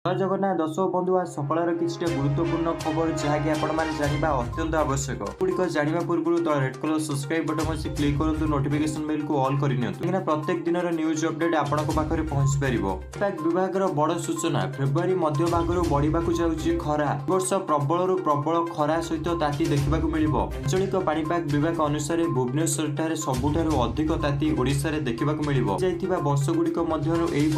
जय जगन्नाथ दर्शक बंधु आज सकाळ किसी गुरुत्वपूर्ण खबर जहाँकि आपने जानवा अत्यंत आवश्यक गुड़िक जानवा पूर्व तो रेड कलर सब्सक्राइब बटन अच्छी क्लिक करूँ नोटिफिकेशन बेल को ऑल करनी प्रत्येक दिन न्यूज अपडेट आपण पाखे पहुंची पार विभाग बड़ सूचना फेब्रुआरी मध्य भाग बढ़ा जाऊँगी खरा वर्ष प्रबल प्रबल खरा सहित ताती देखा मिल आंचलिक पाणीपाग विभाग अनुसार भुवनेश्वर सबुठ अधिक ताती ओडिशा रे देखा मिल वर्ष गुड़िक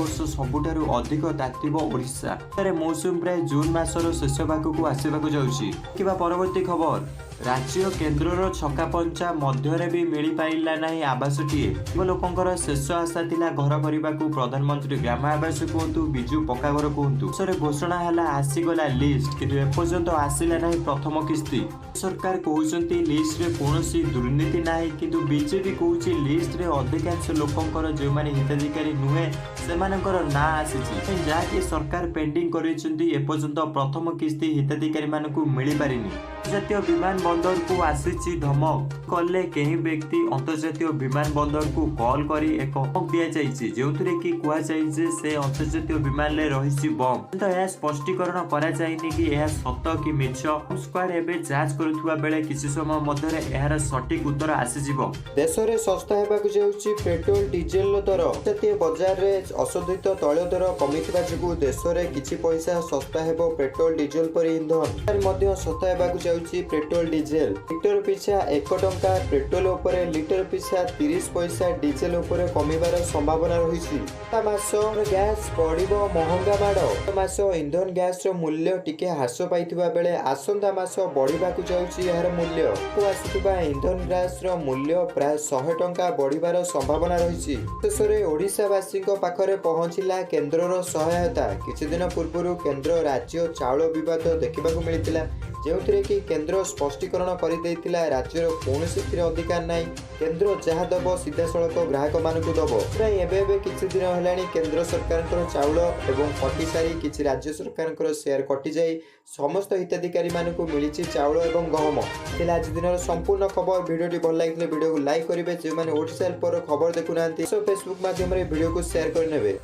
वर्ष सबुठ अधिक तातीब ओडिशा मौसुम प्राय जून मासर शेष भाग को आसवाक जाऊँगी। परवर्ती खबर राज्य केन्द्र छका पंचा मध्य भी मिल पारा ना आवासटीए लोकंर शेष आशा थिला घर करने को प्रधानमंत्री ग्राम आवास कहतु बिजु पक्का घर कहतु सर घोषणा है आसीगला लिस्ट किंतु एपर्यंत आसला ना प्रथम किस्ती सरकार कहते लिस्ट रे कौन दुर्नीति ना किंतु बीजेपी कहूँ लिस्ट रे अधिकांश लोकंर जो मैंने हिताधिकारी नुहे से ना आसी जहाँकि सरकार पेंडिंग करपर्यंत प्रथम किस्ती हिताधिकारी मिल पारिनी जातीय विमान बंदर को आसी धमक कले कई व्यक्ति अंतर्जातीय विमान बंदर को कॉल कर एक धमक दि जाइए जो कि कहुए से अंतर्जातीय विमान में रही बम तो यह स्पष्टीकरण कराइनि कि यह सत कि मिछ स्क्वाड एवं जांच करुवा बेले किसी समय मध्य यार सटीक उत्तर आसीज देश में सस्ता होगा जाऊँगी पेट्रोल डीजेल दर जातीय बजार में अशोधित तैल दर कमी जो देश में किसी पैसा सस्ता हो पेट्रोल डीजेल पर ईंधन सस्ता होगा पेट्रोल डीजेल लिटर पिछा 1 टंका पेट्रोल उपरे लिटर पिछा 30 पैसा डीजेल उपरे कमिबार संभावना रही गैस बढ़िबो महंगा माड़ मास इंधन गैस रो मूल्य टिके ह्रास पाइथिबा बेले आसंता मास बढ़िबाकु जाउछि यार मूल्य को आसिथिबा इंधन गैस रो मूल्य प्राय 100 टंका बढ़िबार संभावना रही शेषे ओडिशावासी पाखरे पहुंचिला केन्द्रर सहायता किछि दिन पूर्व केन्द्र राज्य चाउल विवाद देखा मिलता जो कि केन्द्र स्पष्टीकरण कर राज्यर कौन अधिकार ना केन्द्र जहाँ दब सीधा सड़क ग्राहक मानक दब एवं किसी दिन है केन्द्र सरकार चाउल एवं कटि सारी किसी राज्य सरकार शेयर कटि जाए समस्त हिताधिकारी मानक मिली चाउल एवं गहम आज दिन संपूर्ण खबर भिडियो भल लगे भिडियो को लाइक करेंगे जो मैंने ओडिशा पर खबर देखुना फेसबुक माध्यम भिडियो को शेयर करने।